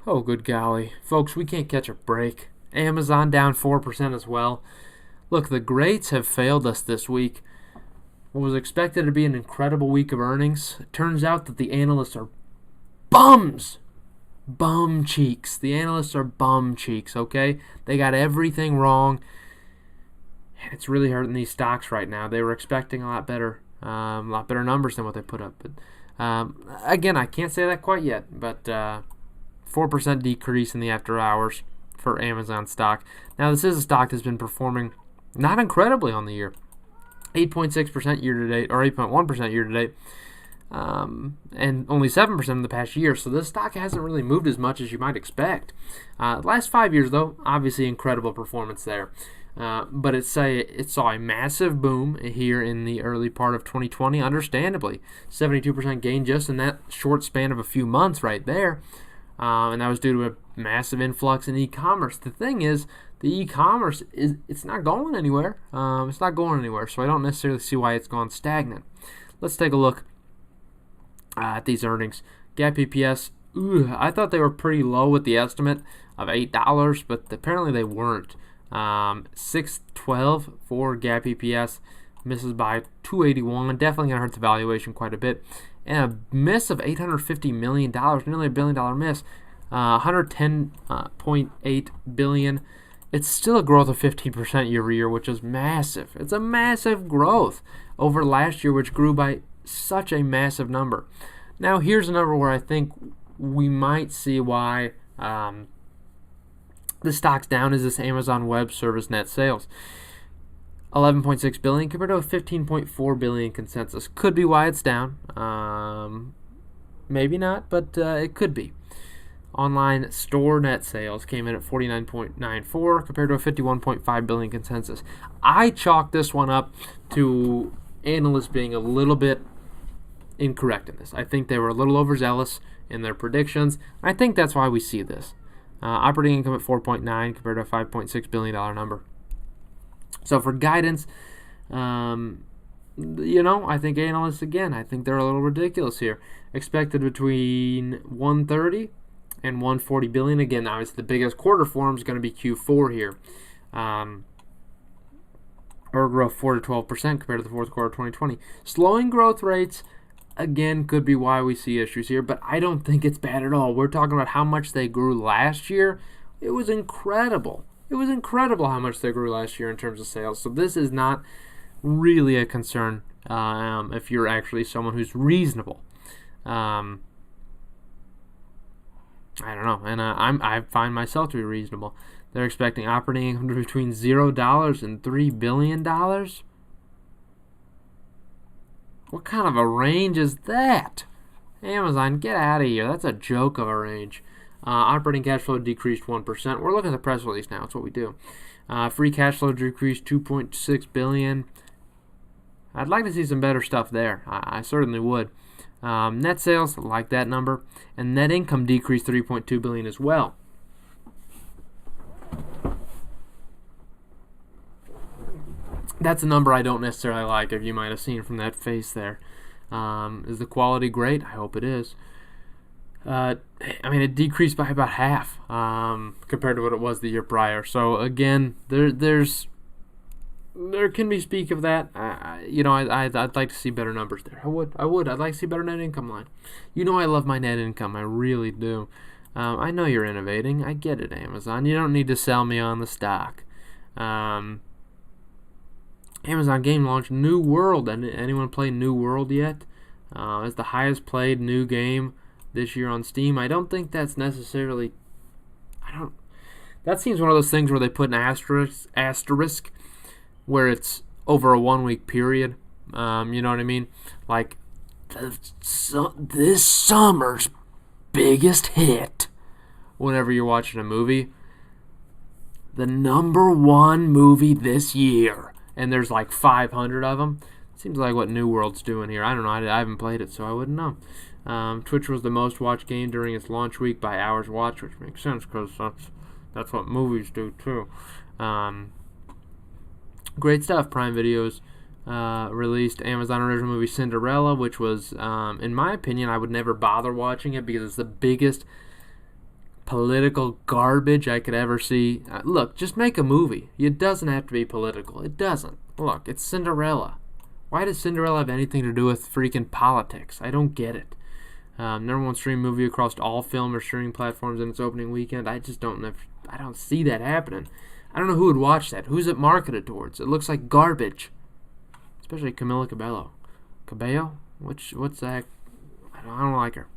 Oh, good golly. Folks, we can't catch a break. Amazon down 4% as well. Look, the greats have failed us this week. What was expected to be an incredible week of earnings, it turns out that the analysts are bums. Bum cheeks. The analysts are bum cheeks, okay? They got everything wrong. And it's really hurting these stocks right now. They were expecting a lot better numbers than what they put up. But again, I can't say that quite yet. But 4% decrease in the after hours for Amazon stock. Now, this is a stock that's been performing not incredibly on the year. 8.6% year to date, or 8.1% year to date, and only 7% in the past year. So this stock hasn't really moved as much as you might expect. Last 5 years, though, obviously incredible performance there. But it saw a massive boom here in the early part of 2020, understandably. 72% gain just in that short span of a few months right there. And that was due to a massive influx in e-commerce. The thing is, the e-commerce it's not going anywhere. It's not going anywhere, so I don't necessarily see why it's gone stagnant. Let's take a look at these earnings. GAAP EPS, I thought they were pretty low with the estimate of $8, but apparently they weren't. $6.12 for GAAP EPS, misses by $2.81. Definitely going to hurt the valuation quite a bit. And a miss of $850 million, nearly $1 billion miss. $110.8 billion. It's still a growth of 15% year over year, which is massive. It's a massive growth over last year, which grew by such a massive number. Now, here's a number where I think we might see why the stock's down is this Amazon Web Service net sales. $11.6 billion compared to a $15.4 billion consensus. Could be why it's down. Maybe not, but it could be. Online store net sales came in at 49.94 compared to a 51.5 billion consensus. I chalk this one up to analysts being a little bit incorrect in this. I think they were a little overzealous in their predictions. I think that's why we see this. Operating income at 4.9 compared to a $5.6 billion number. So for guidance, I think analysts, again, I think they're a little ridiculous here. Expected between 130 and 140 billion. Again, obviously the biggest quarter for them is going to be Q4 here. Or growth 4 to 12% compared to the fourth quarter of 2020. Slowing growth rates, again, could be why we see issues here, but I don't think it's bad at all. We're talking about how much they grew last year. It was incredible. It was incredible how much they grew last year in terms of sales. So this is not really a concern if you're actually someone who's reasonable. I don't know, and I find myself to be reasonable. They're expecting operating income between $0 and $3 billion. What kind of a range is that? Amazon, get out of here. That's a joke of a range. Operating cash flow decreased 1%. We're looking at the press release now. That's what we do. Free cash flow decreased $2.6 billion. I'd like to see some better stuff there. I certainly would. Net sales, like that number, and net income decreased $3.2 billion as well. That's a number I don't necessarily like, if you might have seen from that face there. Is the quality great? I hope it is. It decreased by about half compared to what it was the year prior. So again, there can be speak of that. I'd like to see better numbers there. I would. I'd like to see better net income line. I love my net income. I really do. I know you're innovating. I get it, Amazon. You don't need to sell me on the stock. Amazon game launch New World. Anyone play New World yet? It's the highest played new game this year on Steam. I don't think that's necessarily. That seems one of those things where they put an asterisk where it's over a 1 week period. You know what I mean? Like this summer's biggest hit. Whenever you're watching a movie, the number one movie this year, and there's like 500 of them. Seems like what New World's doing here. I don't know. I haven't played it, so I wouldn't know. Twitch was the most watched game during its launch week by hours watched, which makes sense because that's what movies do too. Great stuff. Prime Videos released Amazon original movie Cinderella, which was, in my opinion, I would never bother watching it because it's the biggest political garbage I could ever see. Look, just make a movie. It doesn't have to be political. It doesn't. Look, it's Cinderella. Why does Cinderella have anything to do with freaking politics? I don't get it. Number one streaming movie across all film or streaming platforms in its opening weekend. I just don't know. I don't see that happening. I don't know who would watch that. Who's it marketed towards? It looks like garbage. Especially Camila Cabello. Cabello? What's that? I don't like her.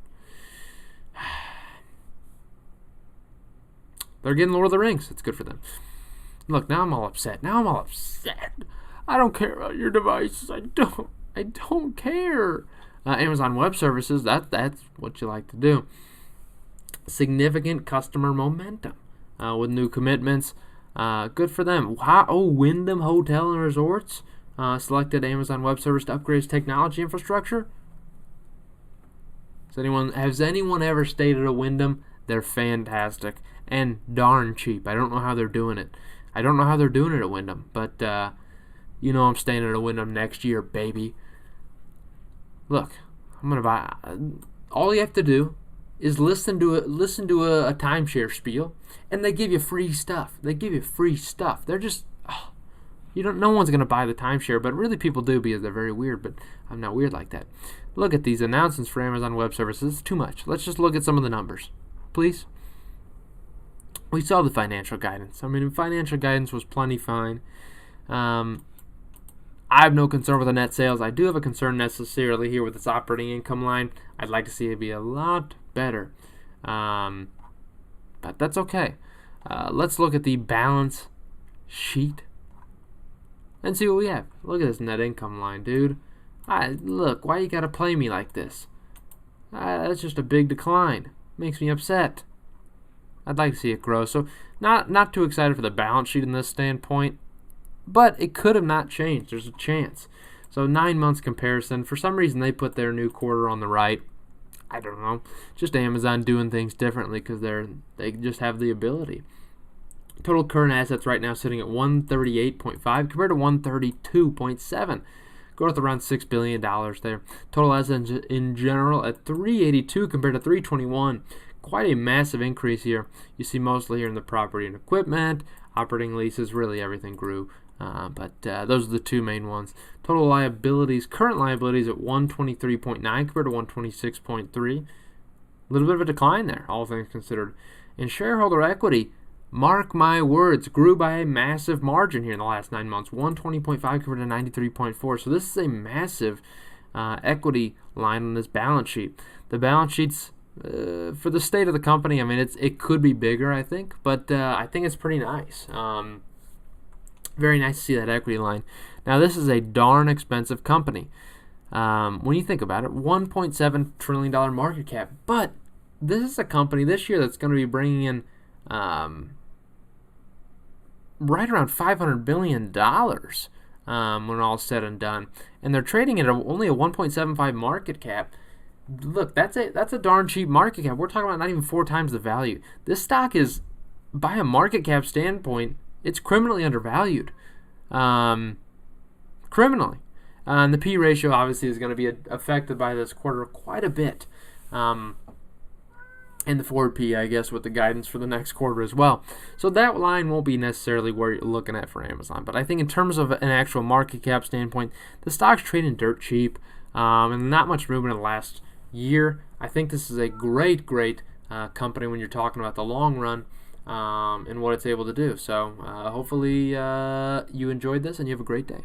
They're getting Lord of the Rings. It's good for them. Look, now I'm all upset. I don't care about your devices. I don't care. Amazon Web Services, that's what you like to do. Significant customer momentum with new commitments. Good for them. Wow. Oh, Wyndham Hotel and Resorts selected Amazon Web Service to upgrade its technology infrastructure. Has anyone ever stayed at a Wyndham? They're fantastic and darn cheap. I don't know how they're doing it. I don't know how they're doing it at Wyndham, but I'm staying at a Wyndham next year, baby. Look, I'm gonna buy. All you have to do is listen to a timeshare spiel, and they give you free stuff. They're just no one's gonna buy the timeshare, but really people do because they're very weird. But I'm not weird like that. Look at these announcements for Amazon Web Services. It's too much. Let's just look at some of the numbers, please. We saw the financial guidance. I mean, financial guidance was plenty fine. I have no concern with the net sales. I do have a concern necessarily here with its operating income line. I'd like to see it be a lot better. But that's okay. Let's look at the balance sheet and see what we have. Look at this net income line, dude. Look, why you gotta play me like this? That's just a big decline. Makes me upset. I'd like to see it grow. So not too excited for the balance sheet in this standpoint. But it could have not changed. There's a chance. So 9 months comparison. For some reason, they put their new quarter on the right. I don't know. Just Amazon doing things differently because they just have the ability. Total current assets right now sitting at $138.5 compared to $132.7. Growth around $6 billion there. Total assets in general at $382 compared to $321. Quite a massive increase here. You see mostly here in the property and equipment, operating leases, really everything grew. But those are the two main ones. Total liabilities, current liabilities at $123.9 compared to $126.3. A little bit of a decline there, all things considered. And shareholder equity, mark my words, grew by a massive margin here in the last 9 months. $120.5 compared to $93.4. So this is a massive equity line on this balance sheet. The balance sheet's for the state of the company, I mean, it could be bigger, I think, but I think it's pretty nice. Very nice to see that equity line. Now, this is a darn expensive company. When you think about it, $1.7 trillion market cap. But this is a company this year that's going to be bringing in right around $500 billion when all's said and done. And they're trading at only a 1.75 market cap. Look, that's a darn cheap market cap. We're talking about not even 4 times the value. This stock is, by a market cap standpoint, it's criminally undervalued. Criminally. And the P ratio obviously is going to be affected by this quarter quite a bit. And the forward P, I guess, with the guidance for the next quarter as well. So that line won't be necessarily where you're looking at for Amazon. But I think in terms of an actual market cap standpoint, the stock's trading dirt cheap. And not much movement in the last year. I think this is a great company when you're talking about the long run and what it's able to do. So hopefully you enjoyed this and you have a great day.